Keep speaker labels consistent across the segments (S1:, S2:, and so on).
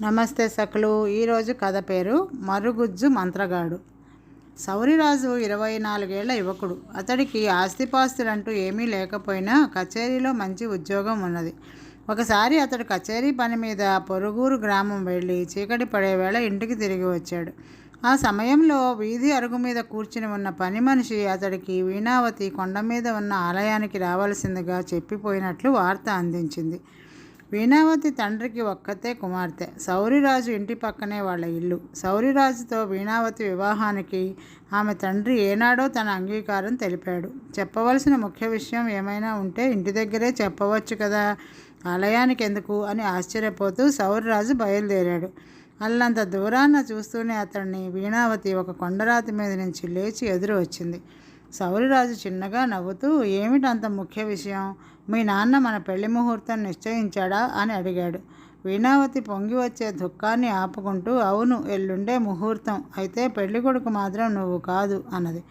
S1: నమస్తే సకలు. ఈరోజు కథ పేరు మరుగుజ్జు మంత్రగాడు. సౌరిరాజు 24 ఏళ్ల యువకుడు. అతడికి ఆస్తిపాస్తులంటూ ఏమీ లేకపోయినా కచేరీలో మంచి ఉద్యోగం ఉన్నది. ఒకసారి అతడు కచేరీ పని మీద పొరుగురు గ్రామం వెళ్ళి చీకటి పడేవేళ ఇంటికి తిరిగి వచ్చాడు. ఆ సమయంలో వీధి అరుగు మీద కూర్చుని ఉన్న పని మనిషి అతడికి వీణావతి కొండ మీద ఉన్న ఆలయానికి రావాల్సిందిగా చెప్పిపోయినట్లు వార్త అందించింది. వీణావతి తండ్రికి ఒక్కతే కుమార్తె. సౌరిరాజు ఇంటి పక్కనే వాళ్ళ ఇల్లు. సౌరిరాజుతో వీణావతి వివాహానికి ఆమె తండ్రి ఏనాడో తన అంగీకారం తెలిపాడు. చెప్పవలసిన ముఖ్య విషయం ఏమైనా ఉంటే ఇంటి దగ్గరే చెప్పవచ్చు కదా, ఆలయానికి ఎందుకు అని ఆశ్చర్యపోతూ సౌరిరాజు బయలుదేరాడు. అల్లంత దూరాన చూస్తూనే అతన్ని వీణావతి ఒక కొండరాతి మీద నుంచి లేచి ఎదురు వచ్చింది. సౌరిరాజు చిన్నగా నవ్వుతూ, ఏమిటంత ముఖ్య విషయం? మీ నాన్న మన పెళ్లి ముహూర్తం నిశ్చయించాడా అని అడిగాడు. వీణావతి పొంగి వచ్చే దుఃఖాన్ని ఆపుకుంటూ, అవును, ఎల్లుండే ముహూర్తం, అయితే పెళ్లి కొడుకు మాత్రం నువ్వు కాదు అన్నది.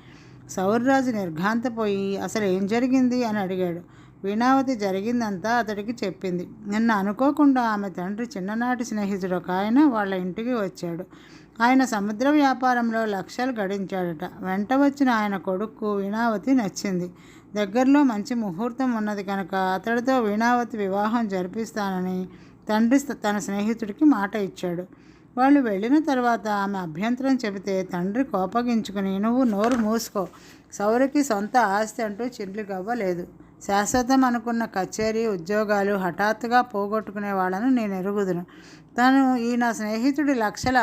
S1: సౌరిరాజు నిర్ఘాంతపోయి, అసలు ఏం జరిగింది అని అడిగాడు. వీణావతి జరిగిందంతా అతడికి చెప్పింది. నిన్న అనుకోకుండా ఆమె తండ్రి చిన్ననాటి స్నేహితుడు ఒక ఆయన వాళ్ళ ఇంటికి వచ్చాడు. ఆయన సముద్ర వ్యాపారంలో లక్షలు గడించాడట. వెంట వచ్చిన ఆయన కొడుకు వీణావతి నచ్చింది. దగ్గరలో మంచి ముహూర్తం ఉన్నది కనుక అతడితో వీణావతి వివాహం జరిపిస్తానని తండ్రి తన స్నేహితుడికి మాట ఇచ్చాడు. వాళ్ళు వెళ్ళిన తర్వాత ఆమె అభ్యంతరం చెబితే తండ్రి కోపగించుకుని, నువ్వు నోరు మూసుకో, సౌరికి సొంత ఆస్తి అంటూ చిల్లిగవ్వలేదు. శాశ్వతం అనుకున్న కచేరీ ఉద్యోగాలు హఠాత్తుగా పోగొట్టుకునే వాళ్ళను నేను ఎరుగుదును. నా స్నేహితుడికి లక్షల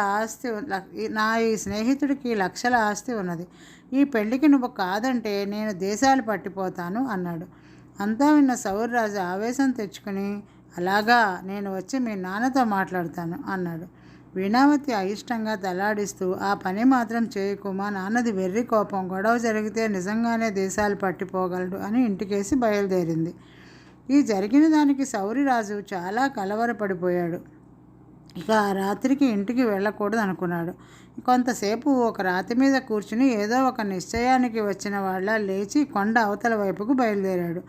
S1: ఆస్తి ఉన్నది. ఈ పెళ్లికి నువ్వు కాదంటే నేను దేశాలు పట్టిపోతాను అన్నాడు. అంతా విన్న సౌరిరాజు ఆవేశం తెచ్చుకుని, అలాగా, నేను వచ్చి మీ నాన్నతో మాట్లాడతాను అన్నాడు. వీణావతి అయిష్టంగా తలాడిస్తూ, ఆ పని మాత్రం చేయకు, మా నాన్నది వెర్రి కోపం, గొడవ జరిగితే నిజంగానే దేశాలు పట్టిపోగలడు అని ఇంటికేసి బయలుదేరింది. ఈ జరిగిన దానికి సౌరిరాజు చాలా కలవరపడిపోయాడు. ఇక ఆ రాత్రికి ఇంటికి వెళ్ళకూడదు అనుకున్నాడు. కొంతసేపు ఒక రాతి మీద కూర్చుని ఏదో ఒక నిశ్చయానికి వచ్చిన వాళ్ళ లేచి కొండ అవతల వైపుకు బయలుదేరాడు.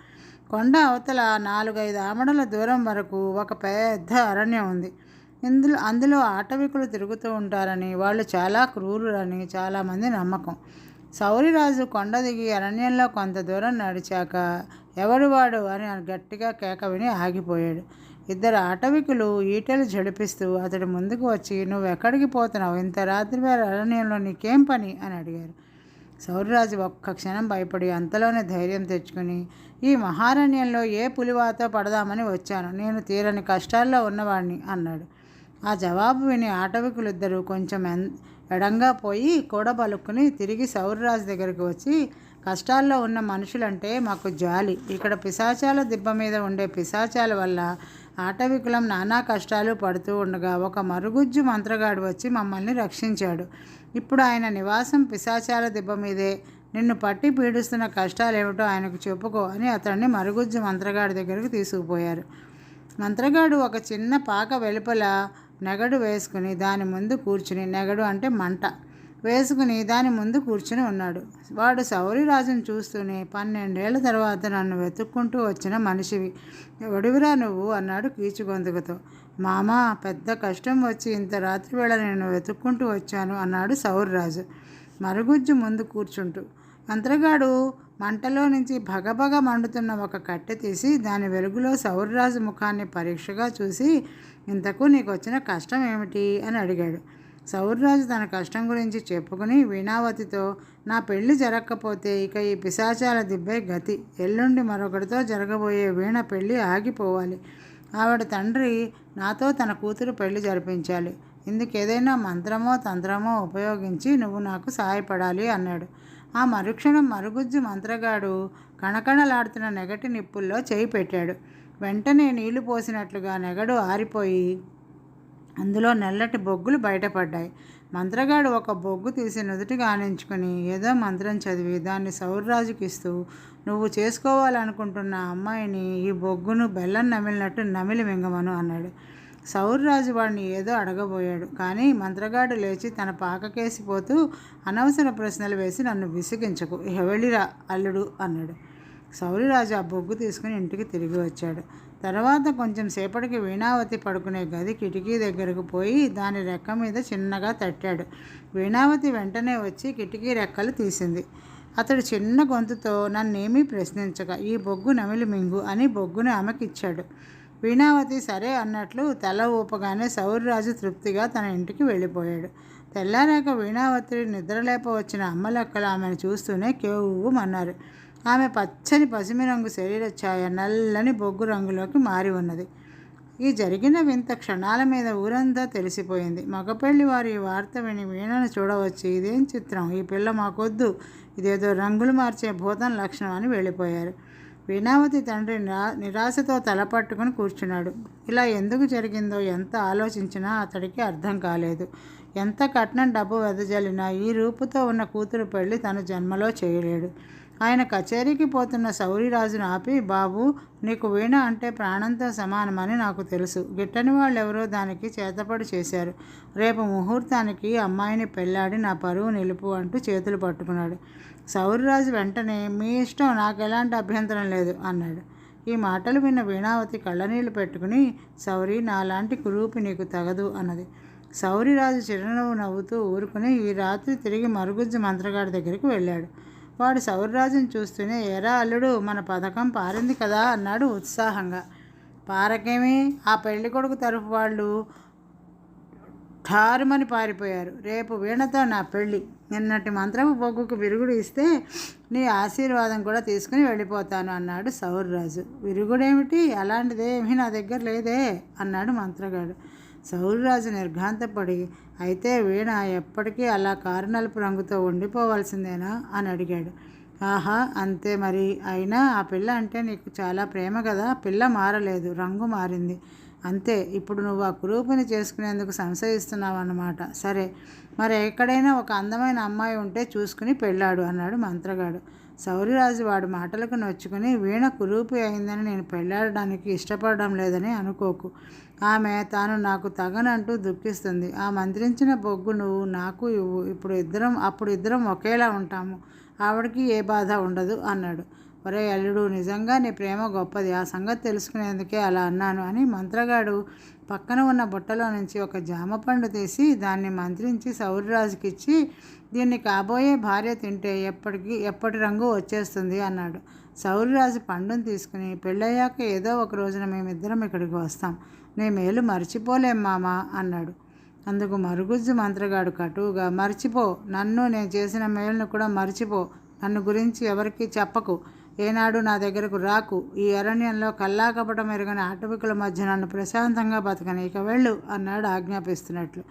S1: కొండ అవతల 4-5 ఆమడల దూరం వరకు ఒక పెద్ద అరణ్యం ఉంది. అందులో ఆటవికులు తిరుగుతూ ఉంటారని, వాళ్ళు చాలా క్రూరులని చాలామంది నమ్మకం. సౌరిరాజు కొండ దిగి అరణ్యంలో కొంత దూరం నడిచాక, ఎవడు వాడు అని గట్టిగా కేక విని ఆగిపోయాడు. 2 ఆటవికులు ఈటెలు జడిపిస్తూ అతడి ముందుకు వచ్చి, నువ్వెక్కడికి పోతున్నావు? ఇంత రాత్రివేళ అరణ్యంలో నీకేం పని అని అడిగారు. సౌరిరాజు ఒక్క క్షణం భయపడి అంతలోనే ధైర్యం తెచ్చుకుని, ఈ మహారణ్యంలో ఏ పులివాతో పడదామని వచ్చాను, నేను తీరని కష్టాల్లో ఉన్నవాడిని అన్నాడు. ఆ జవాబు విని ఆటవికులిద్దరూ కొంచెం ఎడంగా పోయి కూడబలుక్కుని తిరిగి సౌరిరాజు దగ్గరికి వచ్చి, కష్టాల్లో ఉన్న మనుషులంటే మాకు జాలి. ఇక్కడ పిశాచాల దిబ్బ మీద ఉండే పిశాచాల వల్ల ఆటవికులం నానా కష్టాలు పడుతూ ఉండగా ఒక మరుగుజ్జు మంత్రగాడు వచ్చి మమ్మల్ని రక్షించాడు. ఇప్పుడు ఆయన నివాసం పిశాచాల దిబ్బ మీదే. నిన్ను పట్టి పీడిస్తున్న కష్టాలేమిటో ఆయనకు చెప్పుకో అని అతన్ని మరుగుజ్జు మంత్రగాడి దగ్గరికి తీసుకుపోయారు. మంత్రగాడు ఒక చిన్న పాక వెలుపల నెగడు వేసుకుని దాని ముందు కూర్చుని, నెగడు అంటే మంట వేసుకుని దాని ముందు కూర్చుని ఉన్నాడు. వాడు సౌరిరాజును చూస్తూనే, 12 ఏళ్ల తర్వాత నన్ను వెతుక్కుంటూ వచ్చిన మనిషివి, ఎవడివిరా నువ్వు అన్నాడు కీచుగొంతుకుతో. మామా, పెద్ద కష్టం వచ్చి ఇంత రాత్రి వేళ నేను వెతుక్కుంటూ వచ్చాను అన్నాడు సౌరిరాజు మరుగుజ్జు ముందు కూర్చుంటూ. మంత్రగాడు మంటలో నుంచి భగభగ మండుతున్న ఒక కట్టె తీసి దాని వెలుగులో సౌరిరాజు ముఖాన్ని పరీక్షగా చూసి, ఇంతకు నీకు వచ్చిన కష్టం ఏమిటి అని అడిగాడు. సౌరిరాజు తన కష్టం గురించి చెప్పుకుని వీణావతితో, నా పెళ్లి జరగకపోతే ఇక ఈ పిశాచాల దిబ్బే గతి. ఎల్లుండి మరొకటితో జరగబోయే వీణ పెళ్లి ఆగిపోవాలి. ఆవిడ తండ్రి నాతో తన కూతురు పెళ్లి జరిపించాలి. ఇందుకేదైనా మంత్రమో తంత్రమో ఉపయోగించి నువ్వు నాకు సహాయపడాలి అన్నాడు. ఆ మరుక్షణం మరుగుజ్జు మంత్రగాడు కణకణలాడుతున్న నెగటి నిప్పుల్లో చేయి పెట్టాడు. వెంటనే నీళ్లు పోసినట్లుగా నెగడు ఆరిపోయి అందులో నల్లటి బొగ్గులు బయటపడ్డాయి. మంత్రగాడు ఒక బొగ్గు తీసి నుదుటిగా ఆనించుకుని ఏదో మంత్రం చదివి దాన్ని సౌరిరాజుకి ఇస్తూ, నువ్వు చేసుకోవాలనుకుంటున్న అమ్మాయిని ఈ బొగ్గును బెల్లం నమిలినట్టు నమిలి మింగమను అన్నాడు. సౌరిరాజు వాడిని ఏదో అడగబోయాడు. కానీ మంత్రగాడు లేచి తన పాకకేసిపోతూ, అనవసర ప్రశ్నలు వేసి నన్ను విసిగించకు, ఇహ వెళ్ళిరా అల్లుడు అన్నాడు. సౌరిరాజు ఆ బొగ్గు తీసుకుని ఇంటికి తిరిగి వచ్చాడు. తర్వాత కొంచెం సేపటికి వీణావతి పడుకునే గది కిటికీ దగ్గరకు పోయి దాని రెక్క మీద చిన్నగా తట్టాడు. వీణావతి వెంటనే వచ్చి కిటికీ రెక్కలు తీసింది. అతడు చిన్న గొంతుతో నన్నేమీ ప్రశ్నించక ఈ బొగ్గు నమిలి మింగు అని బొగ్గుని ఆమెకిచ్చాడు. వీణావతి సరే అన్నట్లు తల ఊపగానే సౌర్యరాజు తృప్తిగా తన ఇంటికి వెళ్ళిపోయాడు. తెల్లారాక వీణావతి నిద్రలేప వచ్చిన అమ్మలెక్కలు ఆమెను చూస్తూనే కేవుమన్నారు. ఆమె పచ్చని పసిమి రంగు శరీర ఛాయ నల్లని బొగ్గు రంగులోకి మారి ఉన్నది. ఈ జరిగిన వింత క్షణాల మీద ఊరంతా తెలిసిపోయింది. మగపెళ్లి వారు ఈ వార్త విని వీణను చూడవచ్చు, ఇదేం చిత్రం, ఈ పిల్ల మాకొద్దు, ఇదేదో రంగులు మార్చే భూతం లక్షణం అని వెళ్ళిపోయారు. వీణావతి తండ్రి నిరాశతో తలపట్టుకుని కూర్చున్నాడు. ఇలా ఎందుకు జరిగిందో ఎంత ఆలోచించినా అతడికి అర్థం కాలేదు. ఎంత కట్నం డబ్బు వెదజల్లినా ఈ రూపుతో ఉన్న కూతురు పెళ్లి తన జన్మలో చేయలేడు. ఆయన కచేరీకి పోతున్న సౌరిరాజును ఆపి, బాబు, నీకు వీణ అంటే ప్రాణంతో సమానమని నాకు తెలుసు. గిట్టని వాళ్ళెవరో దానికి చేతపడి చేశారు. రేపు ముహూర్తానికి అమ్మాయిని పెళ్ళాడి నా పరువు నిలుపు అంటూ చేతులు పట్టుకున్నాడు. సౌరిరాజు వెంటనే, మీ ఇష్టం, నాకు ఎలాంటి అభ్యంతరం లేదు అన్నాడు. ఈ మాటలు విన్న వీణావతి కళ్ళనీళ్ళు పెట్టుకుని, సౌరి, నాలాంటి కురూపి నీకు తగదు అన్నది. సౌరిరాజు చిరునవ్వు నవ్వుతూ ఊరుకుని ఈ రాత్రి తిరిగి మరుగుజ్జు మంత్రగాడి దగ్గరికి వెళ్ళాడు. వాడు సౌర్యరాజుని చూస్తూనే, ఎరా అల్లుడు, మన పథకం పారింది కదా అన్నాడు ఉత్సాహంగా. పారకేమి, ఆ పెళ్లి కొడుకు తరఫు వాళ్ళు ఠారుమని పారిపోయారు. రేపు వీణతో నా పెళ్ళి. నిన్నటి మంత్రపు బొగ్గుకు విరుగుడు ఇస్తే నీ ఆశీర్వాదం కూడా తీసుకుని వెళ్ళిపోతాను అన్నాడు సౌర్యరాజు. విరుగుడేమిటి, అలాంటిదేమీ నా దగ్గర లేదే అన్నాడు మంత్రగాడు. సౌర్యరాజు నిర్ఘాంతపడి, అయితే వీణ ఎప్పటికీ అలా కారు నలుపు రంగుతో ఉండిపోవాల్సిందేనా అని అడిగాడు. ఆహా, అంతే మరి. అయినా ఆ పిల్ల అంటే నీకు చాలా ప్రేమ కదా. పిల్ల మారలేదు, రంగు మారింది అంతే. ఇప్పుడు నువ్వు ఆ కురూపిని చేసుకునేందుకు సంశయిస్తున్నావు అన్నమాట. సరే, మరి ఎక్కడైనా ఒక అందమైన అమ్మాయి ఉంటే చూసుకుని పెళ్ళాడు అన్నాడు మంత్రగాడు. సౌర్యరాజు వాడి మాటలకు నొచ్చుకుని, వీణ కురూపి అయిందని నేను పెళ్ళాడడానికి ఇష్టపడడం లేదని అనుకోకు. ఆమె తాను నాకు తగనంటూ దుఃఖిస్తుంది. ఆ మంత్రించిన బొగ్గు నువ్వు నాకు ఇవ్వు. అప్పుడు ఇద్దరం ఒకేలా ఉంటాము. ఆవిడకి ఏ బాధ ఉండదు అన్నాడు. ఒరే అల్లుడు, నిజంగా నీ ప్రేమ గొప్పది. ఆ సంగతి తెలుసుకునేందుకే అలా అన్నాను అని మంత్రగాడు పక్కన ఉన్న బుట్టలో నుంచి ఒక జామపండు తీసి దాన్ని మంత్రించి సౌర్యరాజుకిచ్చి, దీన్ని కాబోయే భార్య తింటే ఎప్పటి రంగు వచ్చేస్తుంది అన్నాడు. సౌర్యరాజు పండును తీసుకుని, పెళ్ళయ్యాక ఏదో ఒక రోజున మేమిద్దరం ఇక్కడికి వస్తాం. నీ మేలు మర్చిపోలేం మామా అన్నాడు. అందుకు మరుగుజ్జు మంత్రగాడు కటువుగా, మర్చిపో, నేను చేసిన మేలును కూడా మర్చిపో. నన్ను గురించి ఎవరికీ చెప్పకు. ఏనాడు నా దగ్గరకు రాకు. ఈ అరణ్యంలో కల్లాకపటం ఎరగని అటవికుల మధ్య నన్ను ప్రశాంతంగా బతకని. ఇక వెళ్ళు అన్నాడు ఆజ్ఞాపిస్తున్నట్లు.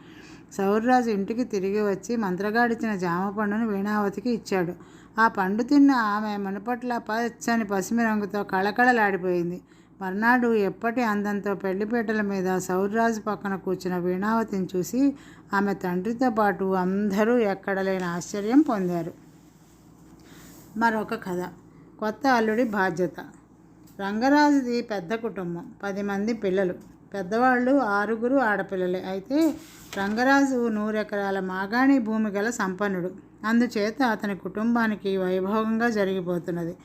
S1: సౌర్యరాజు ఇంటికి తిరిగి వచ్చి మంత్రగాడిచ్చిన జామ పండును వీణావతికి ఇచ్చాడు. ఆ పండు తిన్న ఆమె మునుపట్ల పచ్చని పసిమి రంగుతో కళకళలాడిపోయింది. మర్నాడు ఎప్పటి అందంతో పెళ్లిపీటల మీద సౌర్యరాజు పక్కన కూర్చున్న వీణావతిని చూసి ఆమె తండ్రితో పాటు అందరూ ఎక్కడలేని ఆశ్చర్యం పొందారు. మరొక కథ. కొత్త అల్లుడి బాధ్యత. రంగరాజుది పెద్ద కుటుంబం, 10 మంది పిల్లలు. పెద్దవాళ్ళు 6 ఆడపిల్లలే. అయితే రంగరాజు 100 ఎకరాల మాగాణి భూమి గల సంపన్నుడు. అందుచేత అతని కుటుంబానికి వైభవంగా జరిగిపోతున్నది.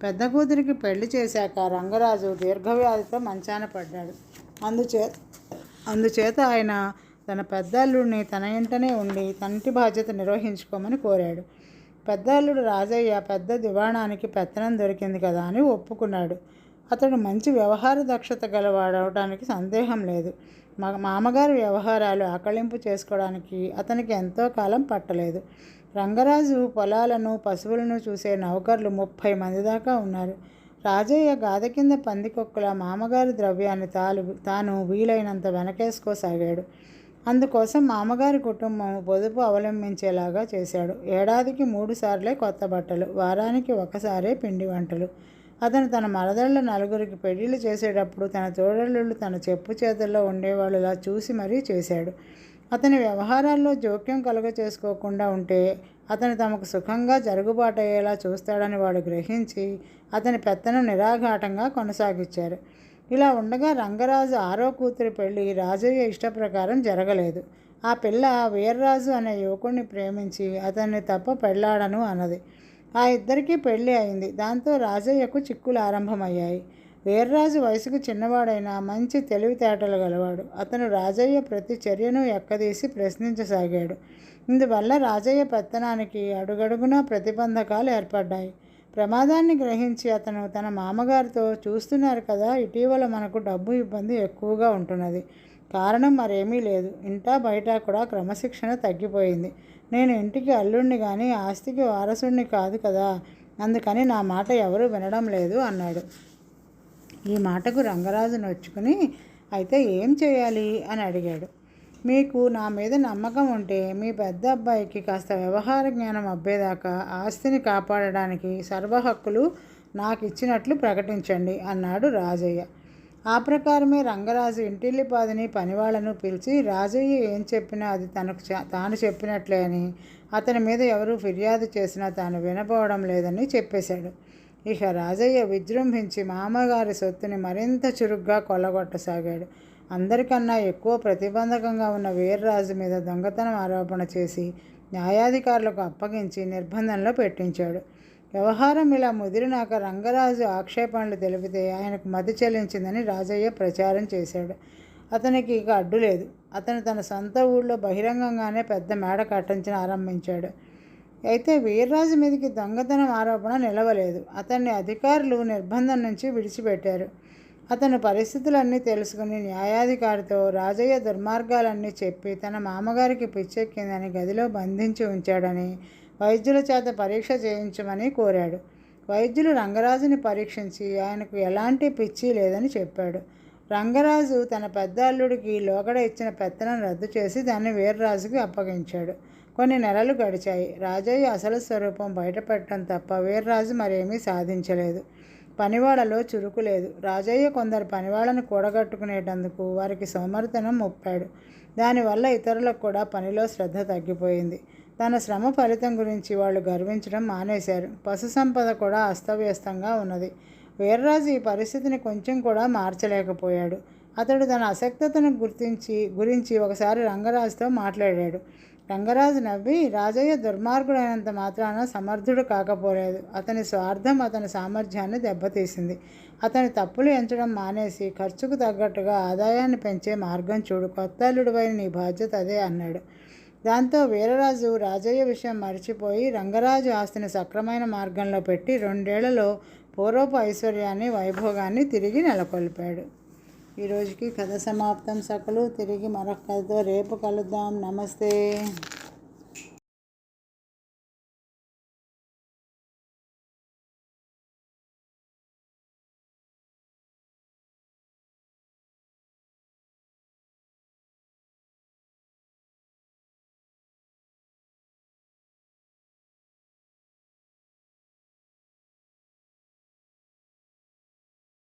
S1: పెద్ద కూతురికి పెళ్లి చేశాక రంగరాజు దీర్ఘవ్యాధితో మంచాన పడ్డాడు. అందుచేత ఆయన తన పెద్దల్లుడిని తన ఇంటనే ఉండి తంటి బాధ్యత నిర్వహించుకోమని కోరాడు. పెద్ద అల్లుడు రాజయ్య పెద్ద దివాణానికి పెత్తనం దొరికింది కదా అని ఒప్పుకున్నాడు. అతడు మంచి వ్యవహార దక్షత గలవాడవడానికి సందేహం లేదు. మామగారి వ్యవహారాలు ఆకళింపు చేసుకోవడానికి అతనికి ఎంతో కాలం పట్టలేదు. రంగరాజు పొలాలను పశువులను చూసే నౌకర్లు 30 మంది దాకా ఉన్నారు. రాజయ్య గాథ కింద పందికొక్కుల మామగారి ద్రవ్యాన్ని తాను వీలైనంత వెనకేసుకోసాగాడు. అందుకోసం మామగారి కుటుంబం పొదుపు అవలంబించేలాగా చేశాడు. ఏడాదికి 3 సార్లే కొత్త బట్టలు, వారానికి ఒకసారే పిండి వంటలు. అతను తన మరదళ్ళ 4 పెళ్లిళ్ళు చేసేటప్పుడు తన తోడళ్ళు తన చెప్పు చేతుల్లో ఉండేవాళ్ళులా చూసి మరీ చేశాడు. అతని వ్యవహారాల్లో జోక్యం కలుగ చేసుకోకుండా ఉంటే అతను తమకు సుఖంగా జరుగుబాటయ్యేలా చూస్తాడని వాడు గ్రహించి అతని పెత్తనం నిరాఘాటంగా కొనసాగించారు. ఇలా ఉండగా రంగరాజు 6వ కూతురి పెళ్లి రాజయ్య ఇష్టప్రకారం జరగలేదు. ఆ పిల్ల వీర్రాజు అనే యువకుడిని ప్రేమించి అతన్ని తప్ప పెళ్లాడను అన్నది. ఆ ఇద్దరికీ పెళ్లి అయింది. దాంతో రాజయ్యకు చిక్కులు ఆరంభమయ్యాయి. వీర్రాజు వయసుకు చిన్నవాడైనా మంచి తెలివితేటలు గలవాడు. అతను రాజయ్య ప్రతి చర్యను ఎక్కదీసి ప్రశ్నించసాగాడు. ఇందువల్ల రాజయ్య పెత్తనానికి అడుగడుగునా ప్రతిబంధకాలు ఏర్పడ్డాయి. ప్రమాదాన్ని గ్రహించి అతను తన మామగారితో, చూస్తున్నారు కదా, ఇటీవల మనకు డబ్బు ఇబ్బంది ఎక్కువగా ఉంటున్నది. కారణం మరేమీ లేదు. ఇంటా బయట కూడా క్రమశిక్షణ తగ్గిపోయింది. నేను ఇంటికి అల్లుణ్ణి కానీ ఆస్తికి వారసుణ్ణి కాదు కదా, అందుకని నా మాట ఎవరూ వినడం లేదు అన్నాడు. ఈ మాటకు రంగరాజు నొచ్చుకుని, అయితే ఏం చేయాలి అని అడిగాడు. మీకు నా మీద నమ్మకం ఉంటే మీ పెద్ద అబ్బాయికి కాస్త వ్యవహార జ్ఞానం అబ్బేదాకా ఆస్తిని కాపాడడానికి సర్వహక్కులు నాకు ఇచ్చినట్లు ప్రకటించండి అన్నాడు రాజయ్య. ఆ ప్రకారమే రంగరాజు ఇంటిల్లిపాదిని పనివాళ్లను పిలిచి రాజయ్య ఏం చెప్పినా అది తాను చెప్పినట్లే అని, అతని మీద ఎవరు ఫిర్యాదు చేసినా తాను వినపోవడం లేదని చెప్పేశాడు. ఇక రాజయ్య విజృంభించి మామగారి సొత్తుని మరింత చురుగ్గా కొల్లగొట్టసాగాడు. అందరికన్నా ఎక్కువ ప్రతిబంధకంగా ఉన్న వీర్రాజు మీద దొంగతనం ఆరోపణ చేసి న్యాయాధికారులకు అప్పగించి నిర్బంధంలో పెట్టించాడు. వ్యవహారం ఇలా ముదిరినాక రంగరాజు ఆక్షేపణలు తెలిపితే ఆయనకు మతి చెల్లించిందని రాజయ్య ప్రచారం చేశాడు. అతనికి ఇక అడ్డు లేదు. అతను తన సొంత ఊళ్ళో బహిరంగంగానే పెద్ద మేడ కట్టించడం ఆరంభించాడు. అయితే వీర్రాజు మీదకి దొంగతనం ఆరోపణ నిలవలేదు. అతన్ని అధికారులు నిర్బంధం నుంచి విడిచిపెట్టారు. అతను పరిస్థితులన్నీ తెలుసుకుని న్యాయాధికారితో రాజయ్య దుర్మార్గాలన్నీ చెప్పి తన మామగారికి పిచ్చెక్కిందని గదిలో బంధించి ఉంచాడని, వైద్యుల చేత పరీక్ష చేయించమని కోరాడు. వైద్యులు రంగరాజుని పరీక్షించి ఆయనకు ఎలాంటి పిచ్చి లేదని చెప్పాడు. రంగరాజు తన పెద్ద అల్లుడికి లోగడ ఇచ్చిన పెత్తనం రద్దు చేసి దాన్ని వీర్రాజుకి అప్పగించాడు. కొన్ని నెలలు గడిచాయి. రాజయ్య అసలు స్వరూపం బయటపెట్టడం తప్ప వీర్రాజు మరేమీ సాధించలేదు. పనివాళ్లలో చురుకు లేదు. రాజయ్య కొందరు పనివాళ్లను కూడగట్టుకునేటందుకు వారికి సోమరితనం మొప్పాడు. దానివల్ల ఇతరులకు కూడా పనిలో శ్రద్ధ తగ్గిపోయింది. తన శ్రమ ఫలితం గురించి వాళ్ళు గర్వించడం మానేశారు. పశు సంపద కూడా అస్తవ్యస్తంగా ఉన్నది. వీర్రాజు ఈ పరిస్థితిని కొంచెం కూడా మార్చలేకపోయాడు. అతడు తన అసక్తతను గురించి ఒకసారి రంగరాజుతో మాట్లాడాడు. రంగరాజు నవ్వి, రాజయ్య దుర్మార్గుడైనంత మాత్రాన సమర్థుడు కాకపోలేదు. అతని స్వార్థం అతని సామర్థ్యాన్ని దెబ్బతీసింది. అతని తప్పులు ఎంచడం మానేసి ఖర్చుకు తగ్గట్టుగా ఆదాయాన్ని పెంచే మార్గం చూడు. కొత్త అల్లుడిపైన నీ బాధ్యత అదే అన్నాడు. దాంతో వీర్రాజు రాజయ్య విషయం మర్చిపోయి రంగరాజు ఆస్తిని సక్రమైన మార్గంలో పెట్టి 2 ఏళ్లలో పూర్వపు ఐశ్వర్యాన్ని, వైభోగాన్ని తిరిగి నెలకొల్పాడు. ఈరోజుకి కథ సమాప్తం. సకలు తిరిగి మరొక కథతో రేపు కలుద్దాం. నమస్తే.